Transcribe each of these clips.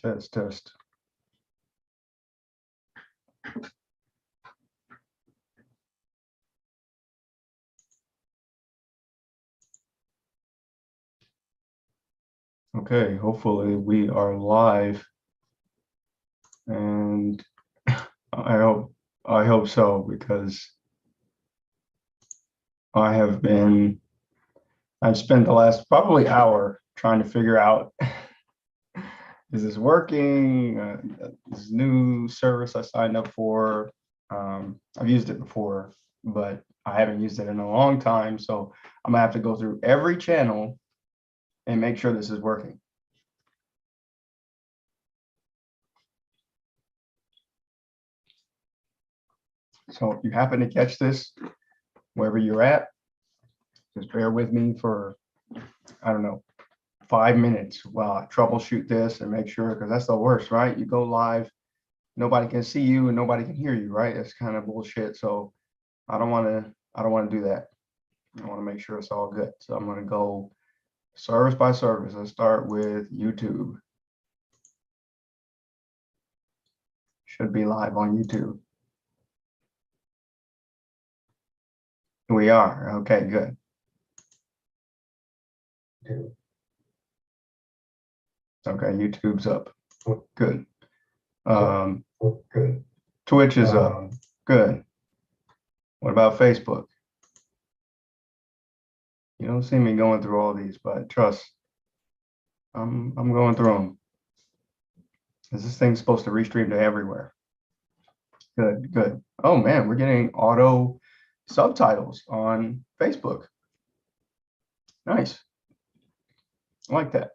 Test. Okay, hopefully we are live, and I hope so, because I've spent the last probably hour trying to figure out, is this working? This new service I signed up for, I've used it before, but I haven't used it in a long time, so I'm gonna have to go through every channel and make sure this is working. So if you happen to catch this, wherever you're at, just bear with me for, I don't know, 5 minutes while I troubleshoot this and make sure, because that's the worst, right? You go live, nobody can see you and nobody can hear you, right? It's kind of bullshit. So I don't want to do that. I want to make sure it's all good. So I'm going to go service by service. Let's start with YouTube. Should be live on YouTube. We are. Okay, good. Okay, YouTube's up. Good. Good. Twitch is up. Good. What about Facebook? You don't see me going through all these, but trust, I'm going through them. Is this thing supposed to restream to everywhere? Good. Oh man, we're getting auto subtitles on Facebook. Nice. I like that.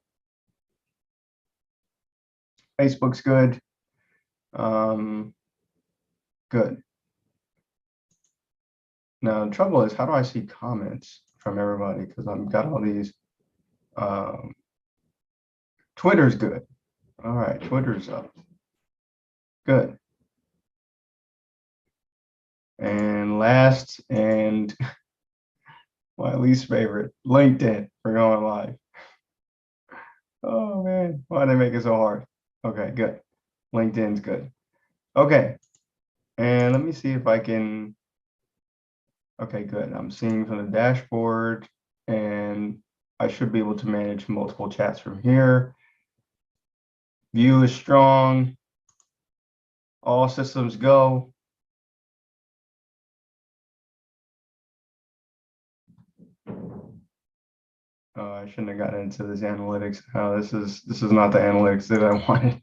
Facebook's good. Good. Now the trouble is, how do I see comments from everybody? Because I've got all these. Twitter's good. All right, Twitter's up. Good. And last, and my least favorite, LinkedIn, for going live. Oh man, why did they make it so hard? Okay, good. LinkedIn's good. Okay, and let me see if I can. Okay, good. I'm seeing from the dashboard, and I should be able to manage multiple chats from here. View is strong. All systems go. Oh, I shouldn't have gotten into this analytics. Oh, this is not the analytics that I wanted.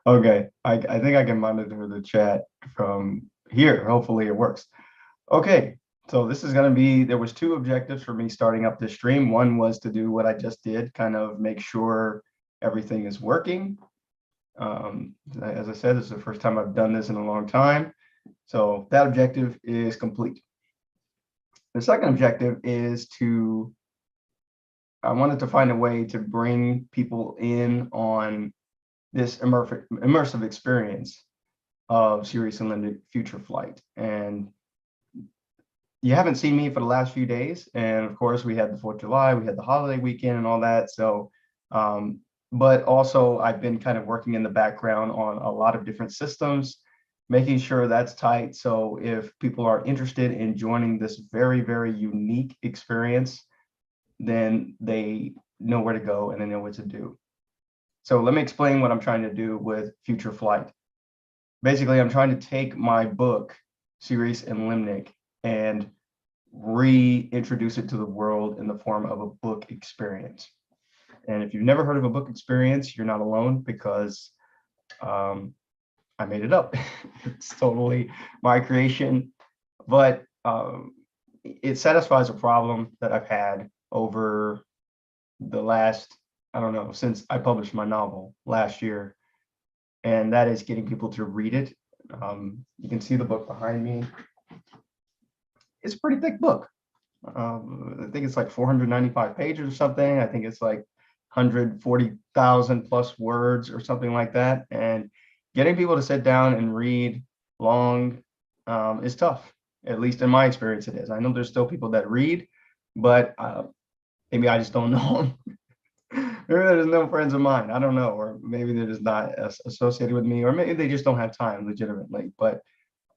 Okay, I think I can monitor the chat from here. Hopefully it works. Okay, so this is going to be, there was 2 objectives for me starting up this stream. One was to do what I just did, kind of make sure everything is working. As I said, this is the first time I've done this in a long time. So that objective is complete. The second objective is I wanted to find a way to bring people in on this immersive experience of Cereus and Limnic FutureFlight. And you haven't seen me for the last few days. And of course, we had the 4th of July, we had the holiday weekend and all that. So, but also I've been kind of working in the background on a lot of different systems, making sure that's tight. So if people are interested in joining this very, very unique experience, then they know where to go and they know what to do. So let me explain what I'm trying to do with FutureFlight. Basically, I'm trying to take my book, Cereus and Limnic, and reintroduce it to the world in the form of a book experience. And if you've never heard of a book experience, you're not alone, because I made it up. It's totally my creation, but it satisfies a problem that I've had over the last, I don't know, since I published my novel last year, and that is getting people to read it. You can see the book behind me. It's a pretty thick book. I think it's like 495 pages or something. I think it's like 140,000 plus words or something like that. And getting people to sit down and read long is tough. At least in my experience, it is. I know there's still people that read, but maybe I just don't know them. maybe there's no friends of mine. I don't know, or maybe they're just not associated with me, or maybe they just don't have time legitimately. But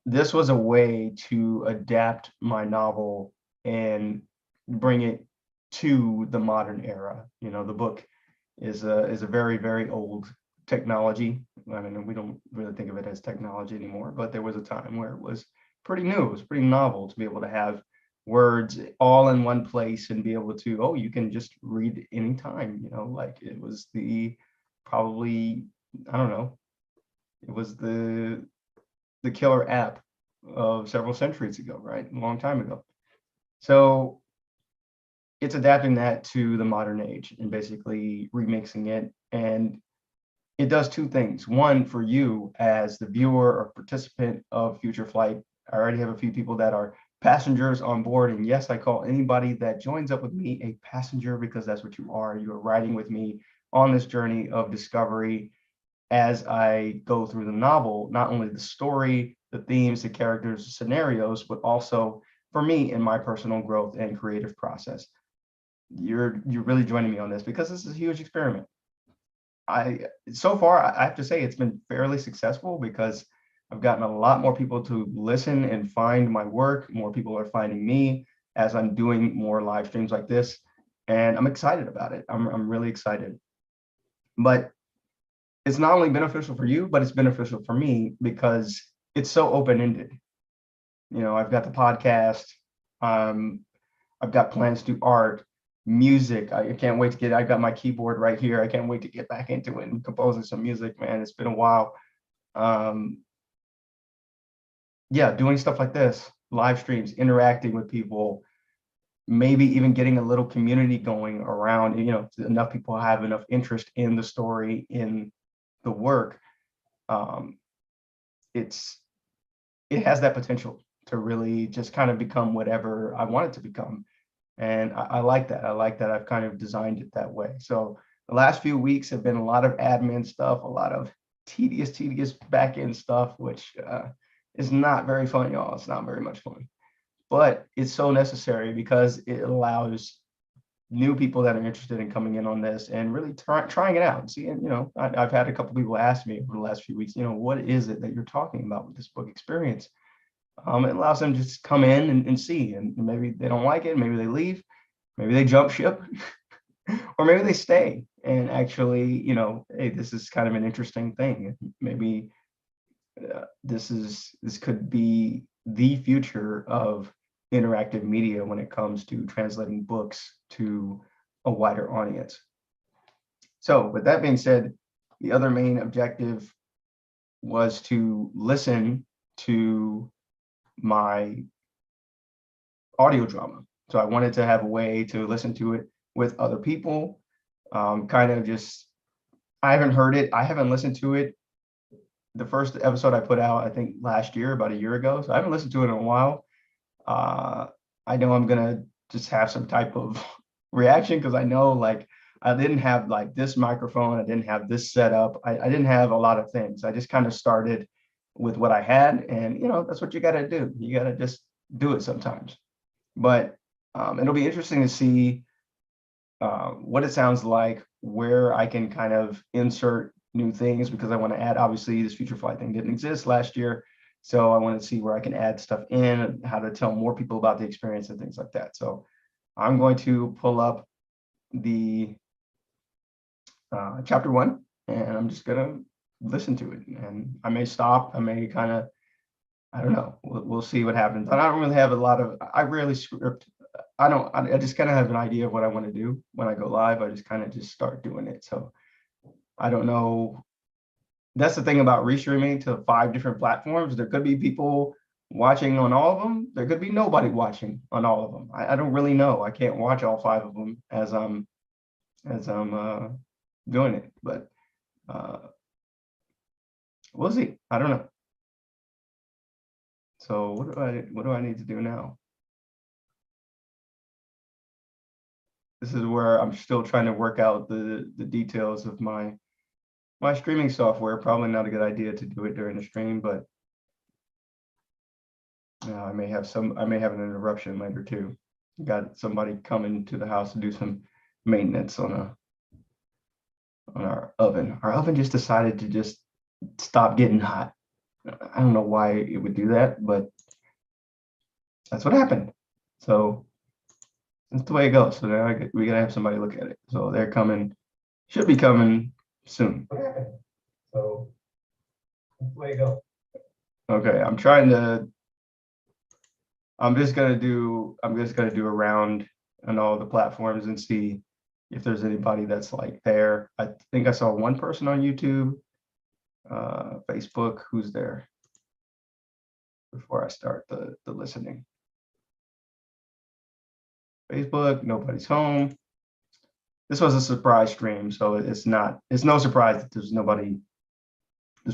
this was a way to adapt my novel and bring it to the modern era. You know, the book is a very, very old technology. I mean, we don't really think of it as technology anymore, but there was a time where it was pretty new. It was pretty novel to be able to have words all in one place and be able to, oh, you can just read anytime, you know, like it was the probably, I don't know, it was the killer app of several centuries ago, right? A long time ago. So it's adapting that to the modern age and basically remixing it. And it does two things. One, for you as the viewer or participant of FutureFlight, I already have a few people that are passengers on board. And yes, I call anybody that joins up with me a passenger because that's what you are. You are riding with me on this journey of discovery as I go through the novel, not only the story, the themes, the characters, the scenarios, but also for me in my personal growth and creative process. You're really joining me on this because this is a huge experiment. So far, I have to say it's been fairly successful because I've gotten a lot more people to listen and find my work. More people are finding me as I'm doing more live streams like this, and I'm excited about it. I'm really excited. But it's not only beneficial for you, but it's beneficial for me because it's so open-ended. You know, I've got the podcast, I've got plans to do art, music. I can't wait to get, I got my keyboard right here. I can't wait to get back into it and composing some music, man. It's been a while. Yeah, doing stuff like this, live streams, interacting with people, maybe even getting a little community going around, you know, enough people have enough interest in the story, in the work. It has that potential to really just kind of become whatever I want it to become. And I like that. I like that I've kind of designed it that way. So the last few weeks have been a lot of admin stuff, a lot of tedious back end stuff, which is not very fun, y'all. It's not very much fun, but it's so necessary because it allows new people that are interested in coming in on this and really trying it out and seeing, you know, I've had a couple people ask me over the last few weeks, you know, what is it that you're talking about with this book experience? It allows them to just come in and see, and maybe they don't like it, maybe they leave, maybe they jump ship, or maybe they stay and actually, you know, hey, this is kind of an interesting thing. Maybe this could be the future of interactive media when it comes to translating books to a wider audience. So with that being said, the other main objective was to listen to my audio drama. So I wanted to have a way to listen to it with other people, kind of just, I haven't heard it. I haven't listened to it. The first episode I put out, I think last year, about a year ago. So I haven't listened to it in a while. I know I'm gonna just have some type of reaction because I know like I didn't have like this microphone, I didn't have this setup, I didn't have a lot of things. I just kind of started with what I had, and you know, that's what you gotta do. You gotta just do it sometimes. But it'll be interesting to see what it sounds like, where I can kind of insert new things because I want to add, obviously this FutureFlight thing didn't exist last year. So I want to see where I can add stuff in, how to tell more people about the experience and things like that. So I'm going to pull up the chapter 1 and I'm just going to listen to it, and I may stop, I may kind of, I don't know, we'll see what happens. And I don't really have a lot of, I rarely script. I just kind of have an idea of what I want to do when I go live. I just kind of just start doing it. So I don't know. That's the thing about restreaming to 5 different platforms. There could be people watching on all of them. There could be nobody watching on all of them. I don't really know. I can't watch all 5 of them as I'm doing it, but we'll see. I don't know. So what do I need to do now? This is where I'm still trying to work out the details of my streaming software. Probably not a good idea to do it during the stream, but I may have an interruption later too. Got somebody coming to the house to do some maintenance on on our oven. Our oven just decided to just stop getting hot. I don't know why it would do that, but that's what happened. So that's the way it goes. So now we gotta have somebody look at it. So they're coming, should be coming soon. What happened? So that's the way it goes. Okay, I'm just gonna do a round on all the platforms and see if there's anybody that's like there. I think I saw one person on YouTube, Facebook, who's there before I start the listening. Facebook, nobody's home. This was a surprise stream, so it's no surprise that there's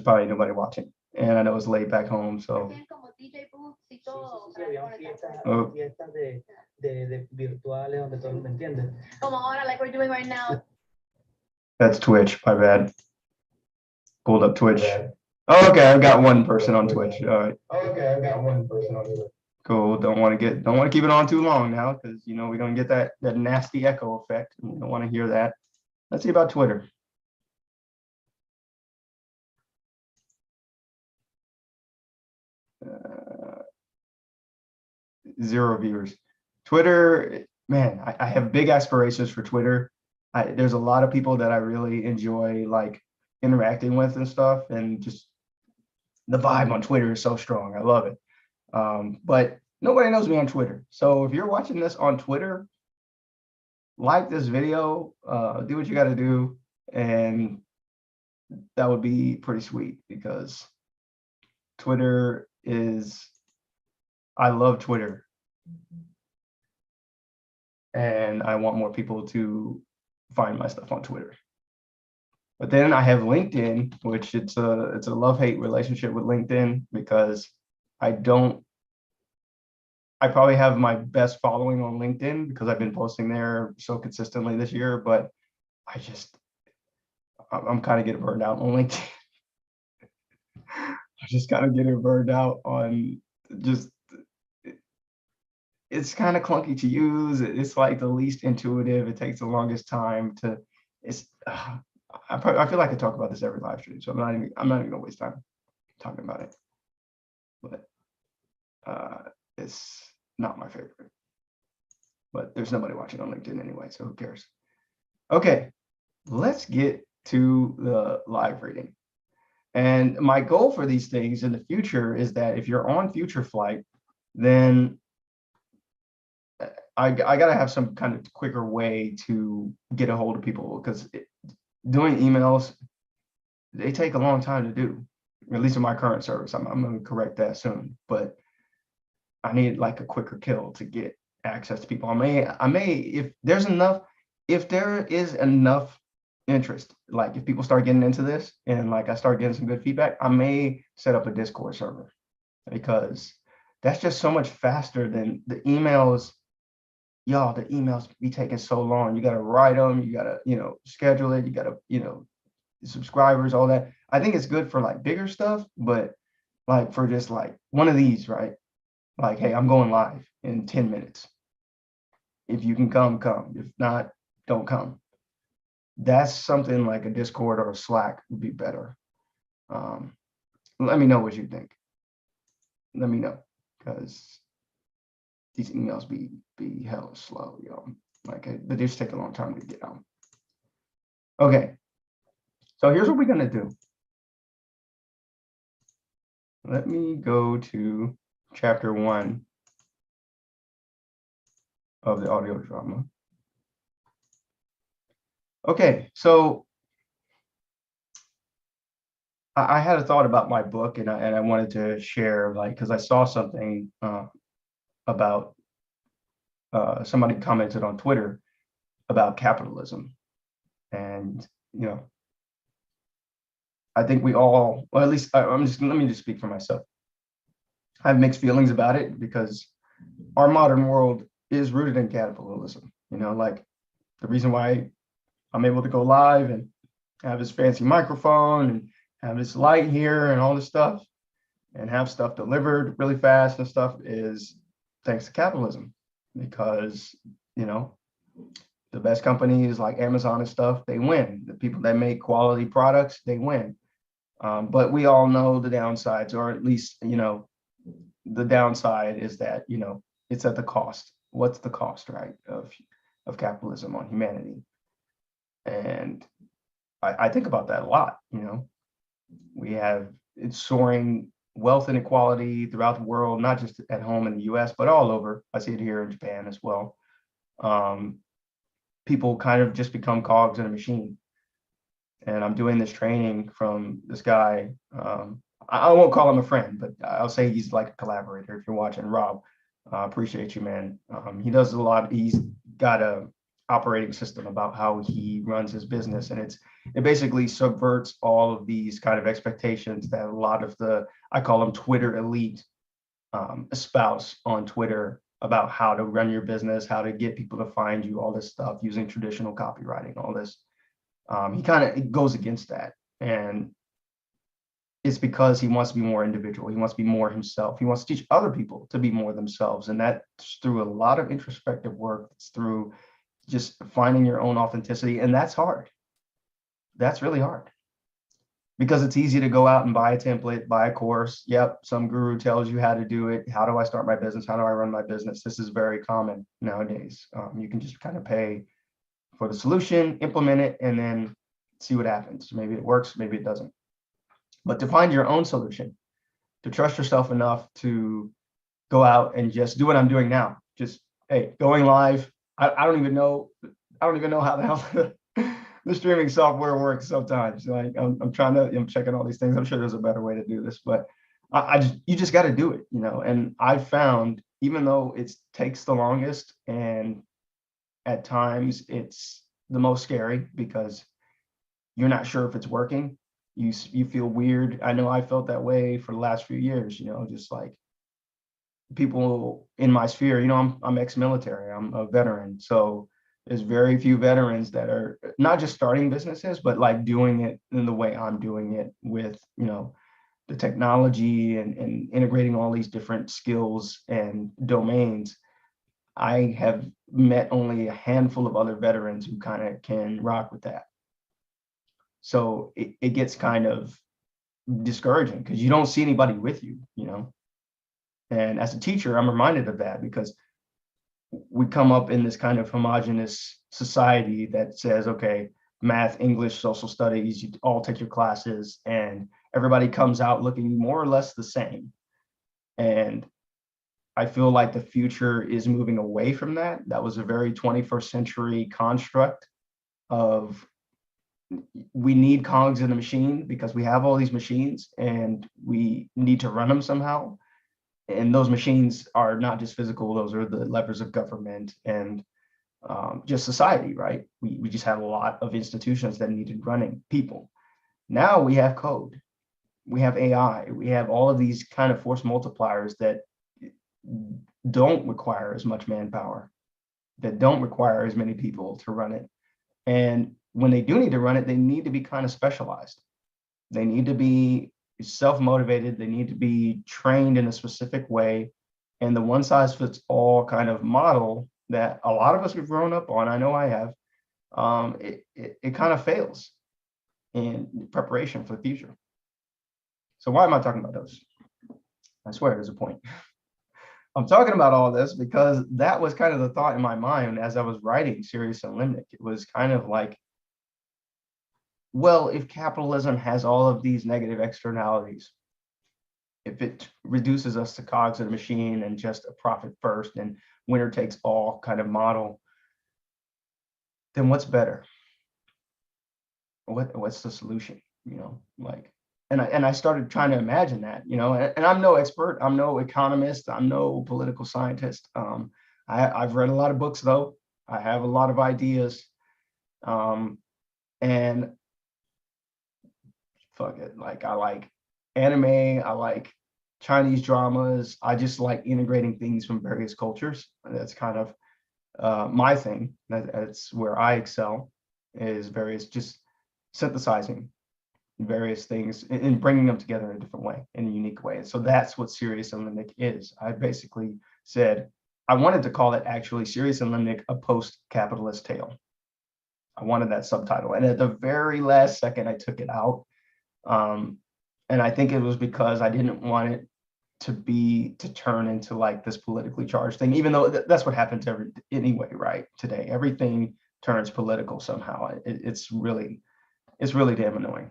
probably nobody watching. And I know it's late back home, so. Oh. Like we're doing right now. That's Twitch, my bad. Pulled up Twitch. Oh, okay, I've got one person on Twitch. All right. Okay, I've got one person on Twitch. Cool. Don't want to keep it on too long now, because we're gonna get that nasty echo effect. We don't want to hear that. Let's see about Twitter. Zero viewers. Twitter, man, I have big aspirations for Twitter. There's a lot of people that I really enjoy like interacting with and stuff, and just the vibe on Twitter is so strong. I love it. But nobody knows me on Twitter. So if you're watching this on Twitter, like this video, do what you got to do, and that would be pretty sweet, because Twitter is, I love Twitter, and I want more people to find my stuff on Twitter. But then I have LinkedIn, which it's a love-hate relationship with LinkedIn, because I probably have my best following on LinkedIn because I've been posting there so consistently this year, but I'm kind of getting burned out on LinkedIn. I just kind of getting burned out on just, it's kind of clunky to use. It's like the least intuitive. It takes the longest time to, I feel like I talk about this every live stream, so I'm not even gonna waste time talking about it. But it's not my favorite. But there's nobody watching on LinkedIn anyway, so who cares? Okay, let's get to the live reading. And my goal for these things in the future is that if you're on FutureFlight, then I gotta have some kind of quicker way to get a hold of people, because doing emails, they take a long time to do, at least in my current service. I'm gonna correct that soon, but I need like a quicker kill to get access to people. I may, if there is enough interest, like if people start getting into this and like I start getting some good feedback, I may set up a Discord server, because that's just so much faster than the emails. Y'all, the emails be taking so long. You got to write them, you got to, schedule it, you got to, subscribers, all that. I think it's good for like bigger stuff, but like for just like one of these, right? Like, hey, I'm going live in 10 minutes. If you can come, come. If not, don't come. That's something like a Discord or a Slack would be better. Let me know what you think. Let me know, because these emails be hella slow, yo. Like they just take a long time to get out. Okay, so here's what we're gonna do. Let me go to chapter 1 of the audio drama. Okay, so I had a thought about my book, and I wanted to share, like, because I saw something about somebody commented on Twitter about capitalism, and I think we all, well, at least let me just speak for myself. I have mixed feelings about it, because our modern world is rooted in capitalism. Like the reason why I'm able to go live and have this fancy microphone and have this light here and all this stuff and have stuff delivered really fast and stuff is thanks to capitalism, because The best companies like Amazon and stuff, they win. The people that make quality products, they win. But we all know the downsides, or at least, the downside is that, it's at the cost. What's the cost, right, of capitalism on humanity? And I think about that a lot. We have it's soaring wealth inequality throughout the world, not just at home in the US, but all over. I see it here in Japan as well. People kind of just become cogs in a machine. And I'm doing this training from this guy. I won't call him a friend, but I'll say he's like a collaborator. If you're watching, Rob, appreciate you, man. He does a lot. He's got a operating system about how he runs his business, and it basically subverts all of these kind of expectations that a lot of I call them Twitter elite, espouse on Twitter about how to run your business, how to get people to find you, all this stuff using traditional copywriting, all this. He kind of goes against that, and it's because he wants to be more individual. He wants to be more himself. He wants to teach other people to be more themselves, and that's through a lot of introspective work. It's through just finding your own authenticity, and that's hard. That's really hard, because it's easy to go out and buy a template, buy a course. Yep, some guru tells you how to do it. How do I start my business? How do I run my business? This is very common nowadays. You can just kind of pay for the solution, implement it, and then see what happens. Maybe it works, maybe it doesn't. But to find your own solution, to trust yourself enough to go out and just do what I'm doing now. Just, hey, going live. I don't even know how the hell the streaming software works sometimes. Like I'm checking all these things. I'm sure there's a better way to do this, but you just got to do it, And I've found, even though it takes the longest, and at times it's the most scary because you're not sure if it's working. You feel weird. I know I felt that way for the last few years, just like people in my sphere, I'm ex-military, I'm a veteran. So there's very few veterans that are not just starting businesses, but like doing it in the way I'm doing it with, the technology and integrating all these different skills and domains. I have met only a handful of other veterans who kind of can rock with that. So it gets kind of discouraging because you don't see anybody with you, And as a teacher, I'm reminded of that because we come up in this kind of homogenous society that says, okay, math, English, social studies, you all take your classes, and everybody comes out looking more or less the same. And I feel like the future is moving away from that. That was a very 21st century construct of, we need cogs in the machine because we have all these machines and we need to run them somehow. And those machines are not just physical, those are the levers of government and just society, right? We just had a lot of institutions that needed running people. Now we have code, we have AI, we have all of these kind of force multipliers that don't require as much manpower, that don't require as many people to run it. And when they do need to run it, they need to be kind of specialized. They need to be self-motivated. They need to be trained in a specific way. And the one size fits all kind of model that a lot of us have grown up on, I know I have, it kind of fails in preparation for the future. So why am I talking about those? I swear there's a point. I'm talking about all this because that was kind of the thought in my mind as I was writing Cereus and Limnic. It was kind of like, well, if capitalism has all of these negative externalities, if it reduces us to cogs in a machine and just a profit first and winner takes all kind of model, then what's better? What's the solution? And I started trying to imagine that, and I'm no expert, I'm no economist, I'm no political scientist. I've read a lot of books though. I have a lot of ideas, and fuck it, like I like anime, I like Chinese dramas. I just like integrating things from various cultures. That's kind of my thing. That's where I excel, is various, just synthesizing various things and bringing them together in a different way, in a unique way. And so that's what Cereus and Limnic is. I basically said, I wanted to call it actually Cereus and Limnic, a post-capitalist tale. I wanted that subtitle. And at the very last second, I took it out. And I think it was because I didn't want it to turn into like this politically charged thing, even though that's what happens anyway, right? Today, everything turns political somehow. It's really damn annoying.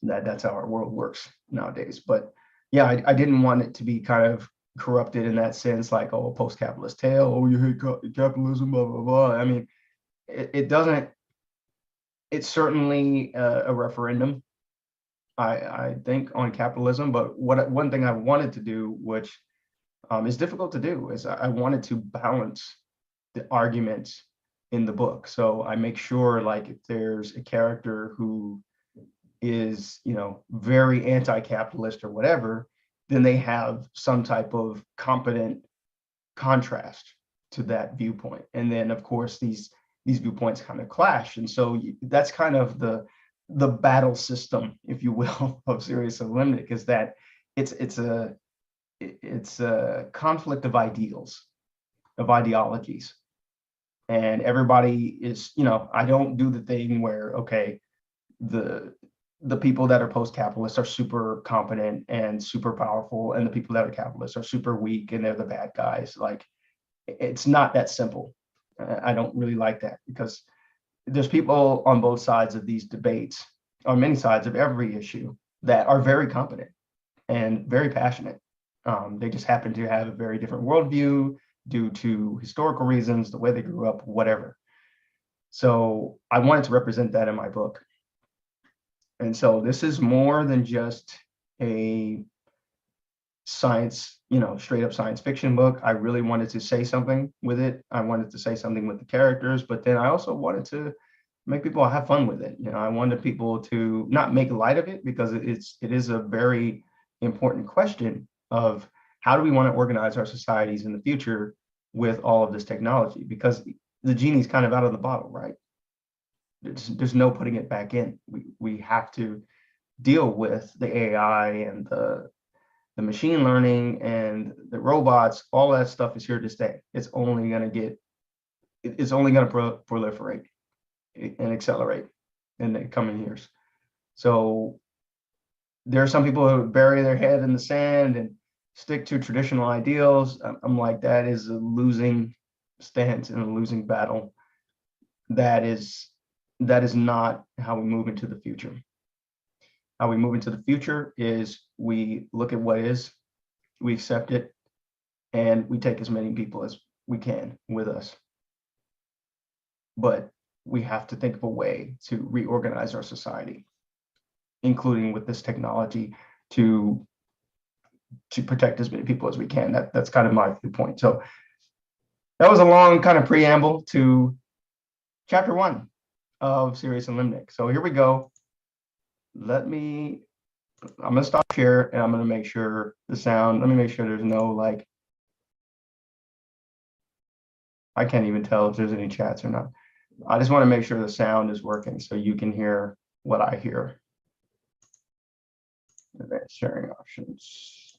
That's how our world works nowadays. But yeah, I didn't want it to be kind of corrupted in that sense, like, oh, a post-capitalist tale, oh, you hate capitalism, blah blah blah. I mean, it doesn't. It's certainly a referendum, I think, on capitalism. But one thing I wanted to do, which is difficult to do, is I wanted to balance the arguments in the book. So I make sure, like, if there's a character who is, very anti-capitalist or whatever, then they have some type of competent contrast to that viewpoint. And then, of course, these viewpoints kind of clash. And so that's kind of the battle system, if you will, of Cereus and Limnic, is that it's a conflict of ideals, of ideologies. And everybody is, I don't do the thing where, okay, the people that are post-capitalist are super competent and super powerful, and the people that are capitalists are super weak and they're the bad guys. Like, it's not that simple. I don't really like that, because there's people on both sides of these debates, on many sides of every issue, that are very competent and very passionate. They just happen to have a very different worldview due to historical reasons, the way they grew up, whatever. So I wanted to represent that in my book. And so this is more than just a science, straight up science fiction book. I really wanted to say something with it. I wanted to say something with the characters, but then I also wanted to make people have fun with it. I wanted people to not make light of it, because it is a very important question of how do we want to organize our societies in the future with all of this technology, because the genie's kind of out of the bottle, right? There's no putting it back in. We have to deal with the AI and the machine learning and the robots. All that stuff is here to stay. It's only going to proliferate and accelerate in the coming years. So there are some people who bury their head in the sand and stick to traditional ideals. I'm like, that is a losing stance and a losing battle. That is not how we move into the future. How we move into the future is we look at what is, we accept it, and we take as many people as we can with us. But we have to think of a way to reorganize our society, including with this technology, to protect as many people as we can. That's kind of my viewpoint. So that was a long kind of preamble to chapter 1 of Cereus and Limnic. So here we go. I'm going to stop here, and I'm going to make sure the sound, let me make sure there's no, like, I can't even tell if there's any chats or not. I just want to make sure the sound is working so you can hear what I hear. Advanced sharing options.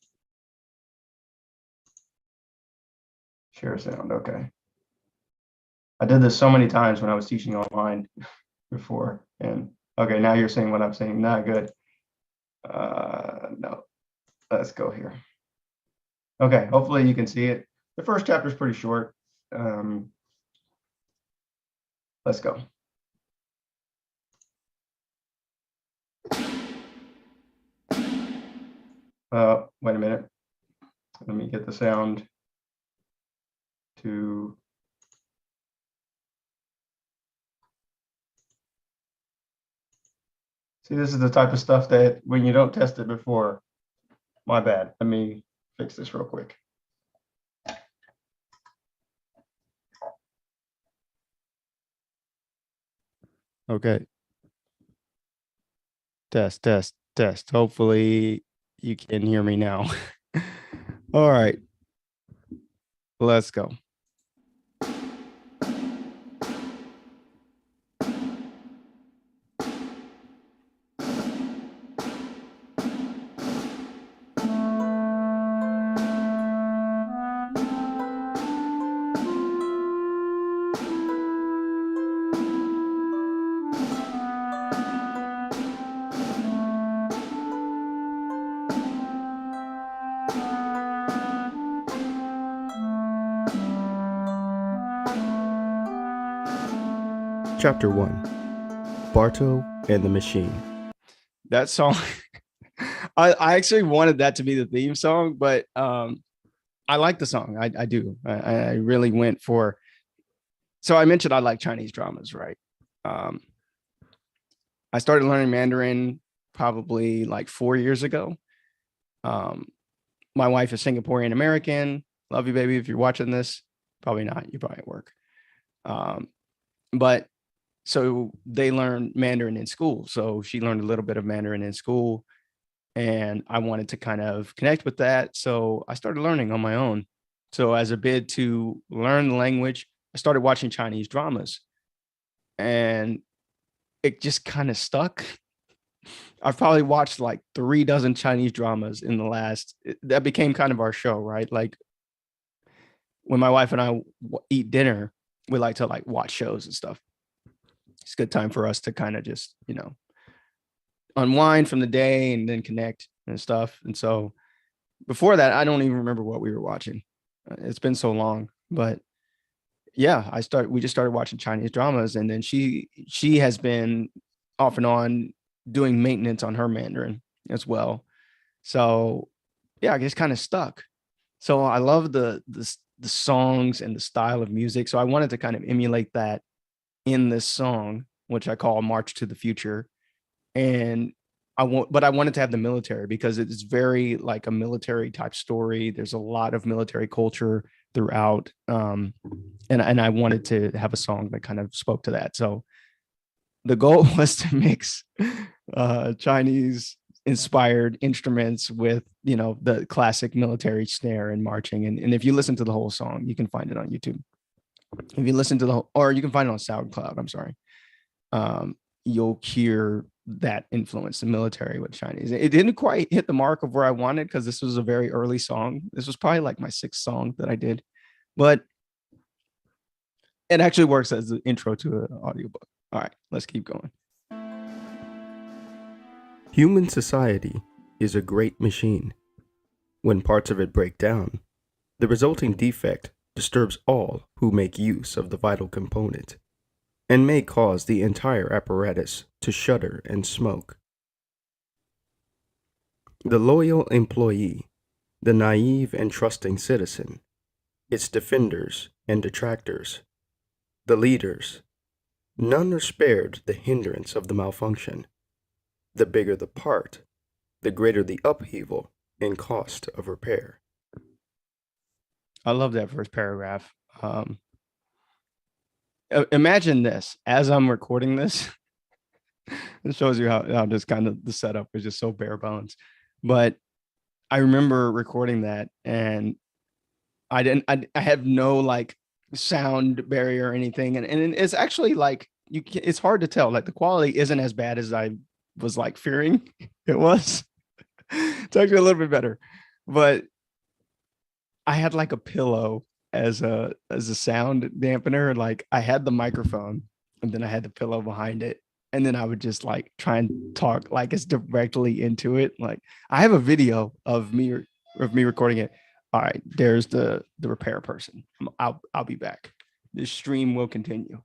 Share sound, okay. I did this so many times when I was teaching online before, and okay, now you're seeing what I'm saying. Not good. No, let's go here. Okay, hopefully you can see it. The first chapter is pretty short. Let's go. Wait a minute. Let me get the sound to. See, this is the type of stuff that when you don't test it before, my bad. Let me fix this real quick. Okay. Test, test, test. Hopefully you can hear me now. All right. Let's go. Chapter 1. Barto and the Machine. That song, I actually wanted that to be the theme song, but I like the song. I do. I really went for. So I mentioned I like Chinese dramas, right? Um, I started learning Mandarin probably like 4 years ago. Um, my wife is Singaporean American. Love you, baby. If you're watching this, probably not. You're probably at work. Um, but so they learned Mandarin in school. So she learned a little bit of Mandarin in school, and I wanted to kind of connect with that. So I started learning on my own. So as a bid to learn the language, I started watching Chinese dramas, and it just kind of stuck. I've probably watched like 3 dozen Chinese dramas in the last. That became kind of our show, right? Like when my wife and I eat dinner, we like to like watch shows and stuff. It's a good time for us to kind of just unwind from the day and then connect and stuff. And so before that, I don't even remember what we were watching. It's been so long, but yeah, we just started watching Chinese dramas, and then she has been off and on doing maintenance on her Mandarin as well. So yeah, I just kind of stuck. So I love the songs and the style of music. So I wanted to kind of emulate that in this song, which I call March to the Future. And but I wanted to have the military because it's very like a military type story. There's a lot of military culture throughout. And I wanted to have a song that kind of spoke to that. So the goal was to mix Chinese inspired instruments with the classic military snare and marching. And if you listen to the whole song, you can find it on YouTube. If you listen to the whole, or you can find it on SoundCloud, I'm sorry. You'll hear that influence the military with Chinese. It didn't quite hit the mark of where I wanted because this was a very early song. This was probably like my 6th song that I did, but it actually works as the intro to an audiobook. All right, let's keep going. Human society is a great machine. When parts of it break down, the resulting defect disturbs all who make use of the vital component, and may cause the entire apparatus to shudder and smoke. The loyal employee, the naive and trusting citizen, its defenders and detractors, the leaders, none are spared the hindrance of the malfunction. The bigger the part, the greater the upheaval and cost of repair. I love that first paragraph. Um, Imagine this as I'm recording this. It shows you how just kind of the setup is just so bare bones. But I remember recording that, and I have no like sound barrier or anything. And it's actually like it's hard to tell. Like the quality isn't as bad as I was like fearing it was. It's actually a little bit better. But I had like a pillow as a sound dampener. Like I had the microphone, and then I had the pillow behind it, and then I would just like try and talk like it's directly into it. Like I have a video of me recording it. All right, there's the repair person. I'll be back. This stream will continue.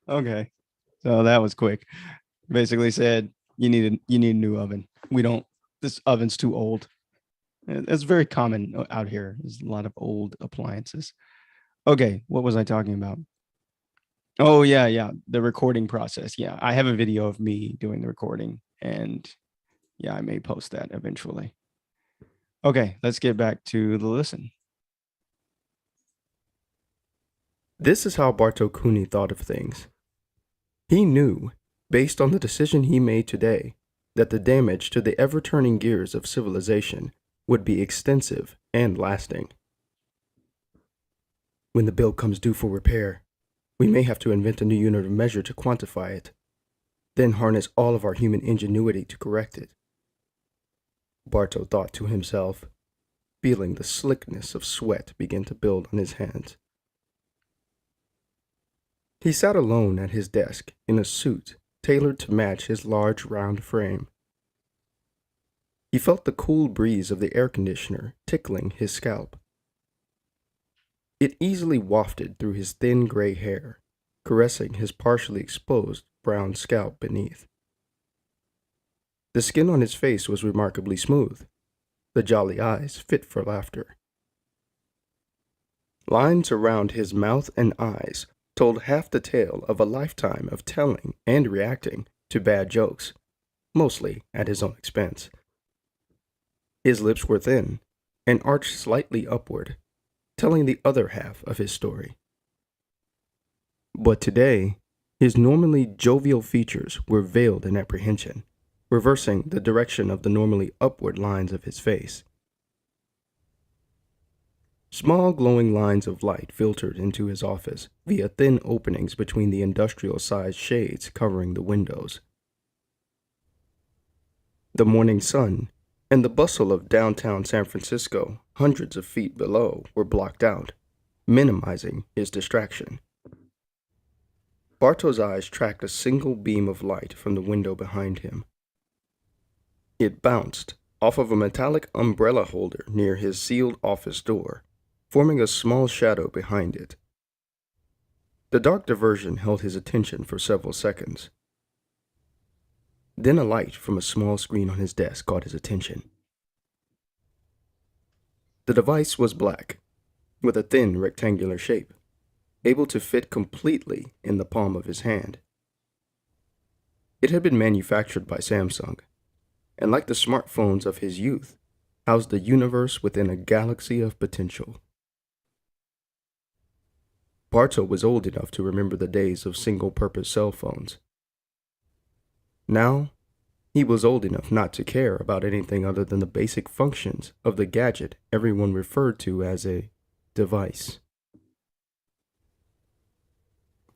Okay. So that was quick. Basically said you need a new oven. This oven's too old. It's very common out here. There's a lot of old appliances. Okay, what was I talking about? Oh yeah, the recording process. Yeah, I have a video of me doing the recording, and yeah, I may post that eventually. Okay, let's get back to the listen. This is how Bartol Cooney thought of things. He knew, based on the decision he made today, that the damage to the ever-turning gears of civilization would be extensive and lasting. When the bill comes due for repair, we may have to invent a new unit of measure to quantify it, then harness all of our human ingenuity to correct it. Bartol thought to himself, feeling the slickness of sweat begin to build on his hands. He sat alone at his desk in a suit tailored to match his large round frame. He felt the cool breeze of the air conditioner tickling his scalp. It easily wafted through his thin gray hair, caressing his partially exposed brown scalp beneath. The skin on his face was remarkably smooth, the jolly eyes fit for laughter. Lines around his mouth and eyes told half the tale of a lifetime of telling and reacting to bad jokes, mostly at his own expense. His lips were thin and arched slightly upward, telling the other half of his story. But today, his normally jovial features were veiled in apprehension, reversing the direction of the normally upward lines of his face. Small glowing lines of light filtered into his office via thin openings between the industrial-sized shades covering the windows. The morning sun and the bustle of downtown San Francisco, hundreds of feet below, were blocked out, minimizing his distraction. Bartol's eyes tracked a single beam of light from the window behind him. It bounced off of a metallic umbrella holder near his sealed office door, forming a small shadow behind it. The dark diversion held his attention for several seconds. Then a light from a small screen on his desk caught his attention. The device was black, with a thin rectangular shape, able to fit completely in the palm of his hand. It had been manufactured by Samsung, and like the smartphones of his youth, housed the universe within a galaxy of potential. Bartol was old enough to remember the days of single-purpose cell phones. Now, he was old enough not to care about anything other than the basic functions of the gadget everyone referred to as a device.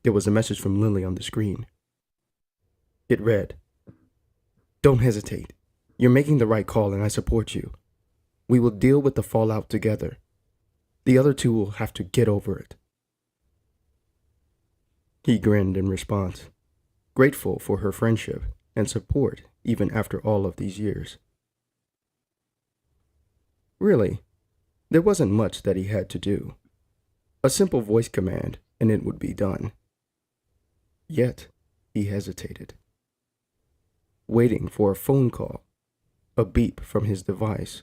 There was a message from Lily on the screen. It read, "Don't hesitate. You're making the right call and I support you. We will deal with the fallout together. The other two will have to get over it." He grinned in response, grateful for her friendship and support even after all of these years. Really, there wasn't much that he had to do. A simple voice command and it would be done. Yet, he hesitated, waiting for a phone call, a beep from his device,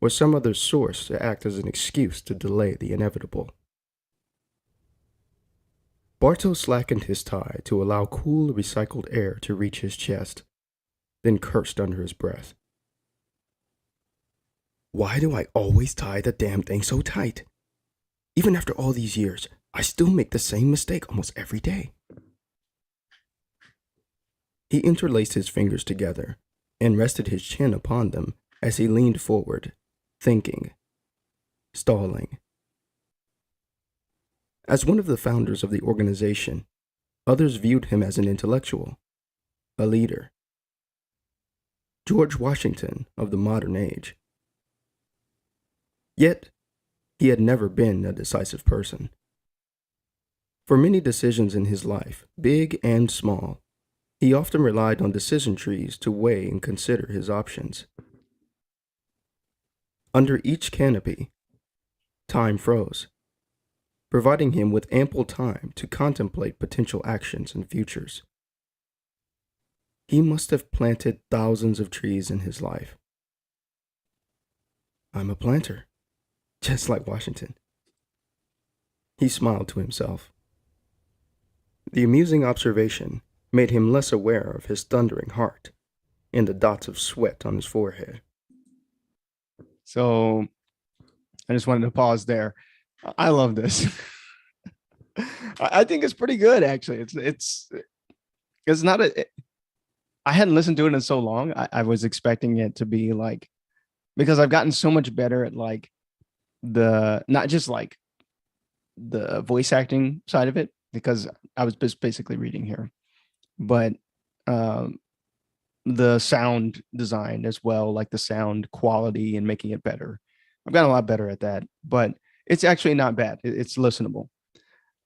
or some other source to act as an excuse to delay the inevitable. Bartol slackened his tie to allow cool, recycled air to reach his chest, then cursed under his breath. Why do I always tie the damn thing so tight? Even after all these years, I still make the same mistake almost every day. He interlaced his fingers together and rested his chin upon them as he leaned forward, thinking, stalling. As one of the founders of the organization, others viewed him as an intellectual, a leader. George Washington of the modern age. Yet, he had never been a decisive person. For many decisions in his life, big and small, he often relied on decision trees to weigh and consider his options. Under each canopy, time froze. providing him with ample time to contemplate potential actions and futures. He must have planted thousands of trees in his life. I'm a planter, just like Washington. He smiled to himself. The amusing observation made him less aware of his thundering heart and the dots of sweat on his forehead. So I just wanted to pause there. I love this. I think it's pretty good, actually. It's not I hadn't listened to it in so long. I was expecting it to be like, because I've gotten so much better at like not just like the voice acting side of it, because I was just basically reading here, but the sound design as well, like the sound quality and making it better. I've gotten a lot better at that, but it's actually not bad. It's listenable.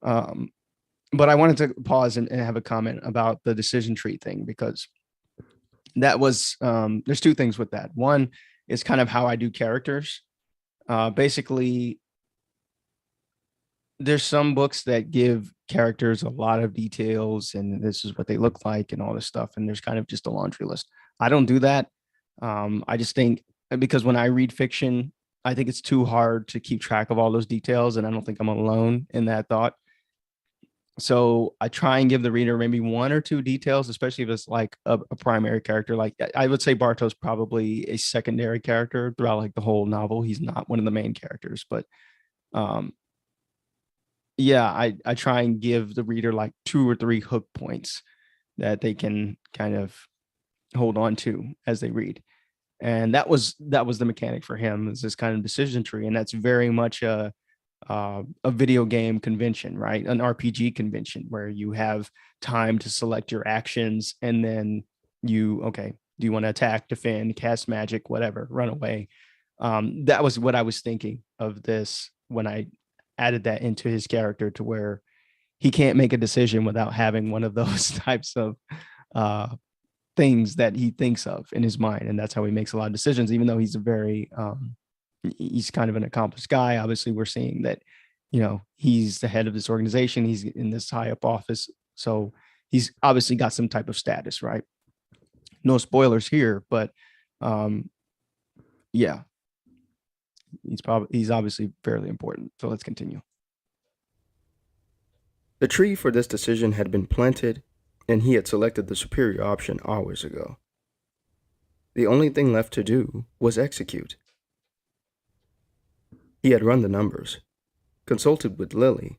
But I wanted to pause and have a comment about the decision tree thing, because that was there's two things with that. One is kind of how I do characters. Basically, there's some books that give characters a lot of details and this is what they look like and all this stuff. And there's kind of just a laundry list. I don't do that. I just think, because when I read fiction, I think it's too hard to keep track of all those details. And I don't think I'm alone in that thought. So I try and give the reader maybe one or two details, especially if it's like a primary character. Like I would say Barto's probably a secondary character throughout like the whole novel. He's not one of the main characters, but yeah, I try and give the reader like 2 or 3 hook points that they can kind of hold on to as they read. And that was the mechanic for him, is this kind of decision tree. And that's very much a video game convention, right? An RPG convention where you have time to select your actions, and then do you want to attack, defend, cast magic, whatever, run away? That was what I was thinking of this when I added that into his character, to where he can't make a decision without having one of those types of things that he thinks of in his mind. And that's how he makes a lot of decisions, even though he's he's kind of an accomplished guy. Obviously, we're seeing that, he's the head of this organization. He's in this high up office. So he's obviously got some type of status, right? No spoilers here, but yeah, he's obviously fairly important. So let's continue. The tree for this decision had been planted, and he had selected the superior option hours ago. The only thing left to do was execute. He had run the numbers, consulted with Lily,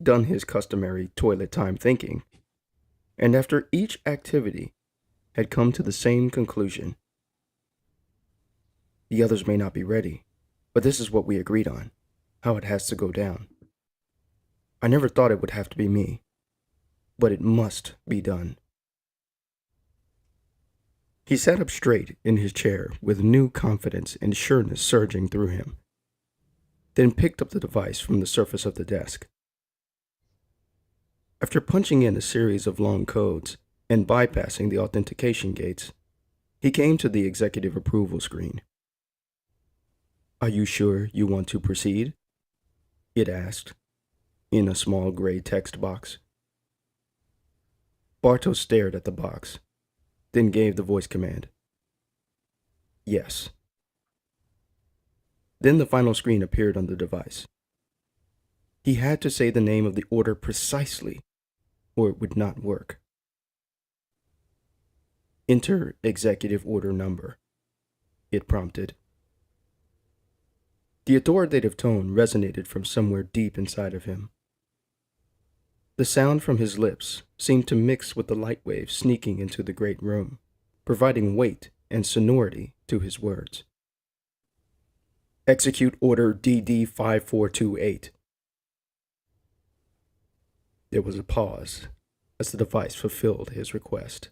done his customary toilet time thinking, and after each activity had come to the same conclusion. The others may not be ready, but this is what we agreed on, how it has to go down. I never thought it would have to be me, but it must be done. He sat up straight in his chair with new confidence and sureness surging through him, then picked up the device from the surface of the desk. After punching in a series of long codes and bypassing the authentication gates, he came to the executive approval screen. "Are you sure you want to proceed?" it asked, in a small gray text box. Barto stared at the box, then gave the voice command. "Yes." Then the final screen appeared on the device. He had to say the name of the order precisely, or it would not work. "Enter executive order number," it prompted. The authoritative tone resonated from somewhere deep inside of him. The sound from his lips seemed to mix with the light waves sneaking into the great room, providing weight and sonority to his words. "Execute order DD 5428. There was a pause as the device fulfilled his request.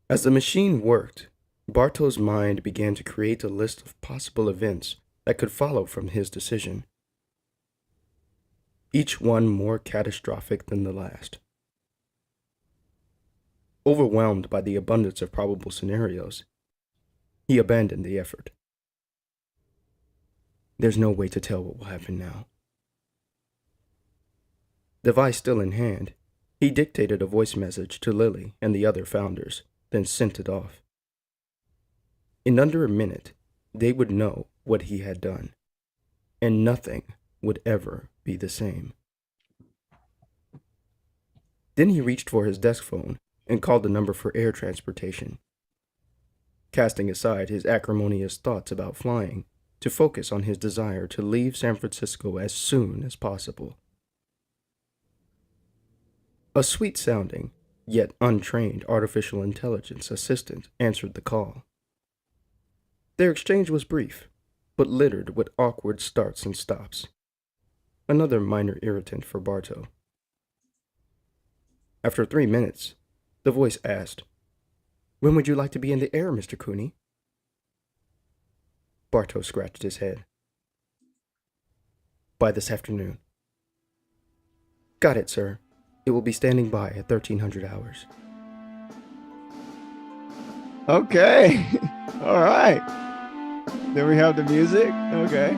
As the machine worked, Barto's mind began to create a list of possible events that could follow from his decision, each one more catastrophic than the last. Overwhelmed by the abundance of probable scenarios, he abandoned the effort. There's no way to tell what will happen now. Device still in hand, he dictated a voice message to Lily and the other founders, then sent it off. In under a minute, they would know what he had done, and nothing would ever be the same. Then he reached for his desk phone and called the number for air transportation, casting aside his acrimonious thoughts about flying to focus on his desire to leave San Francisco as soon as possible. A sweet-sounding, yet untrained artificial intelligence assistant answered the call. Their exchange was brief, but littered with awkward starts and stops. Another minor irritant for Bartow. After 3 minutes, the voice asked, "When would you like to be in the air, Mr. Cooney?" Bartow scratched his head. "By this afternoon." "Got it, sir. It will be standing by at 1300 hours. Okay. All right. Then we have the music. Okay.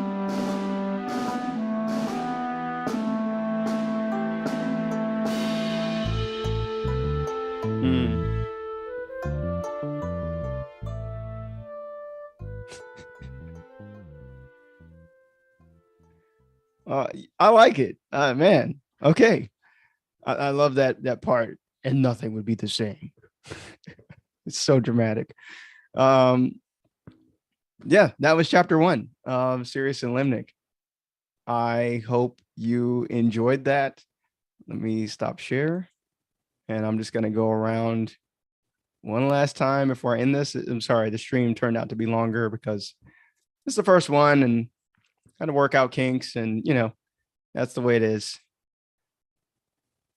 I like it. Man. Okay. I love that part. And nothing would be the same. It's so dramatic. Yeah, that was chapter 1 of Cereus and Limnic. I hope you enjoyed that. Let me stop share. And I'm just going to go around one last time before I end this. I'm sorry, the stream turned out to be longer because it's the first one and had to work out kinks. And, you know, that's the way it is.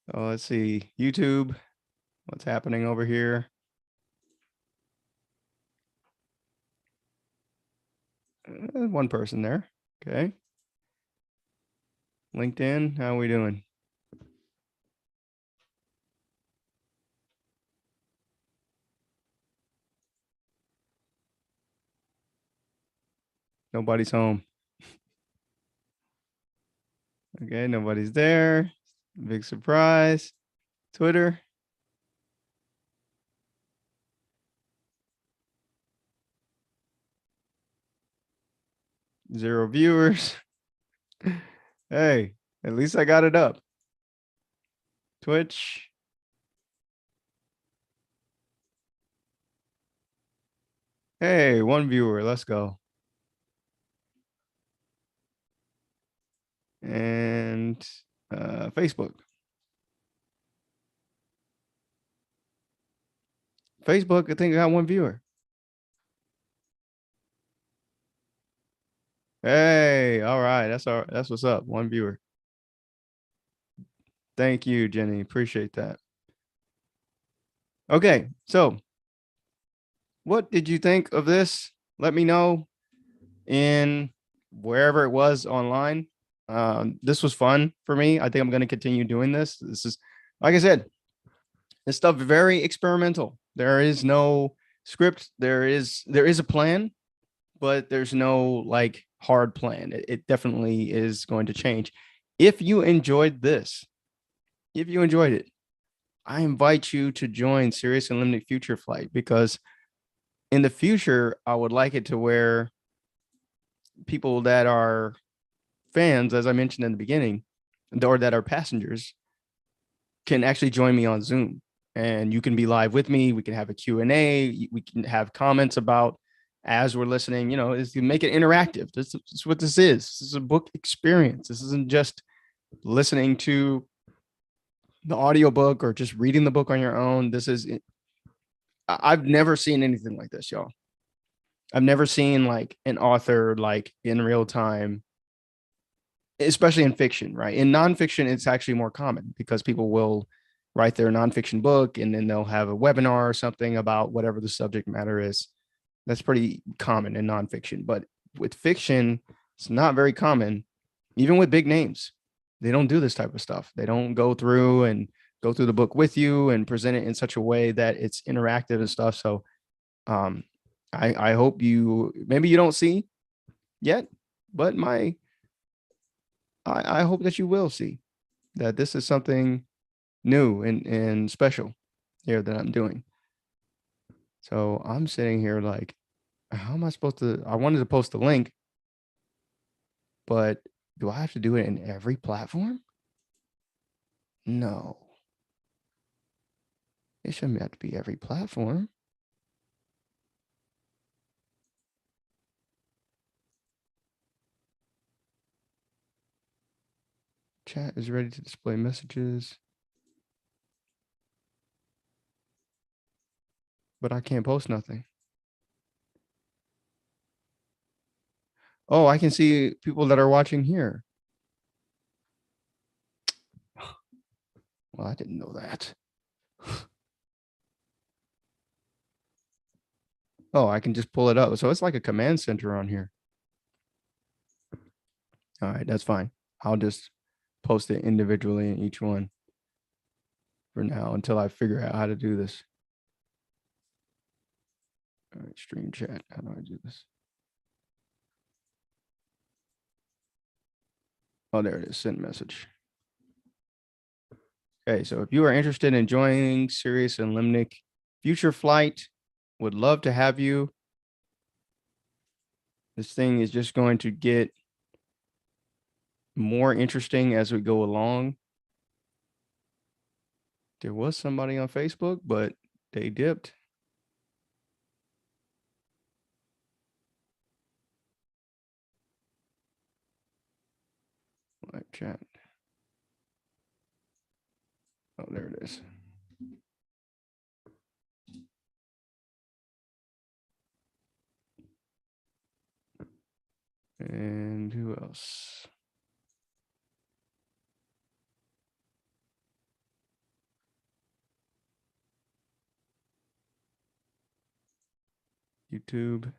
So let's see, YouTube, what's happening over here? One person there. Okay. LinkedIn, how are we doing? Nobody's home. Okay, nobody's there. Big surprise. Twitter. Zero viewers. Hey, at least I got it up. Twitch. Hey, 1 viewer. Let's go. And Facebook. Facebook, I think I got 1 viewer. Hey, all right. That's what's up. 1 viewer. Thank you, Jenny. Appreciate that. Okay, so what did you think of this? Let me know in wherever it was online. This was fun for me. I think I'm going to continue doing this. This is, like I said, this stuff very experimental. There is no script. There is a plan, but there's no like hard plan. It definitely is going to change. If you enjoyed this, if you enjoyed it, I invite you to join Cereus and Limnic FutureFlight, because in the future, I would like it to where people that are fans, as I mentioned in the beginning, or that are passengers, can actually join me on Zoom, and you can be live with me. We can have a Q&A. We can have comments about as we're listening. You know, is to make it interactive. This is what this is. This is a book experience. This isn't just listening to the audiobook or just reading the book on your own. This is, I've never seen anything like this, y'all. I've never seen like an author like in real time, especially in fiction, right? In nonfiction, it's actually more common because people will write their nonfiction book and then they'll have a webinar or something about whatever the subject matter is. That's pretty common in nonfiction. But with fiction, it's not very common, even with big names. They don't do this type of stuff. They don't go through the book with you and present it in such a way that it's interactive and stuff. So I hope maybe you don't see yet, but I hope that you will see that this is something new and special here that I'm doing. So I'm sitting here like, how am I supposed to? I wanted to post the link, but do I have to do it in every platform? No. It shouldn't have to be every platform. Chat is ready to display messages. But I can't post nothing. Oh, I can see people that are watching here. Well, I didn't know that. Oh, I can just pull it up. So it's like a command center on here. All right, that's fine. I'll just post it individually in each one for now until I figure out how to do this. All right, stream chat. How do I do this? Oh, there it is. Send message. Okay, so if you are interested in joining Cereus and Limnic FutureFlight, would love to have you. This thing is just going to get more interesting as we go along. There was somebody on Facebook, but they dipped. Like chat. Oh, there it is. And who else? YouTube.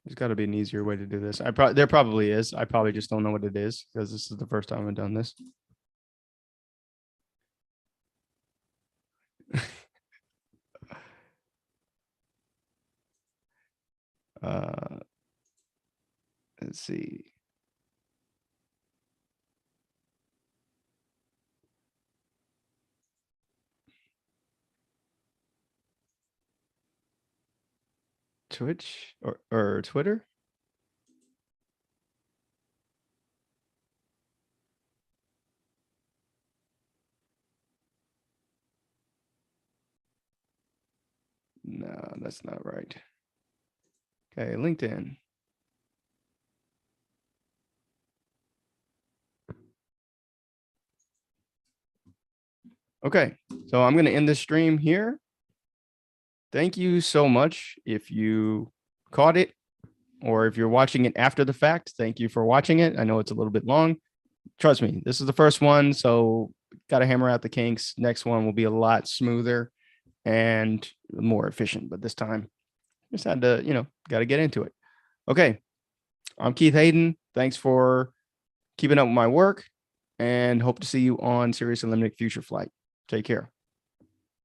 There's got to be an easier way to do this. There probably is. I probably just don't know what it is because this is the first time I've done this. Let's see. Twitch or Twitter? No, that's not right. Okay, LinkedIn. Okay, so I'm going to end this stream here. Thank you so much. If you caught it or if you're watching it after the fact, thank you for watching it. I know it's a little bit long. Trust me, this is the first one, so got to hammer out the kinks. Next one will be a lot smoother and more efficient, but this time just had to, got to get into it. Okay, I'm Keith Hayden. Thanks for keeping up with my work and hope to see you on Cereus and Limnic FutureFlight. Take care.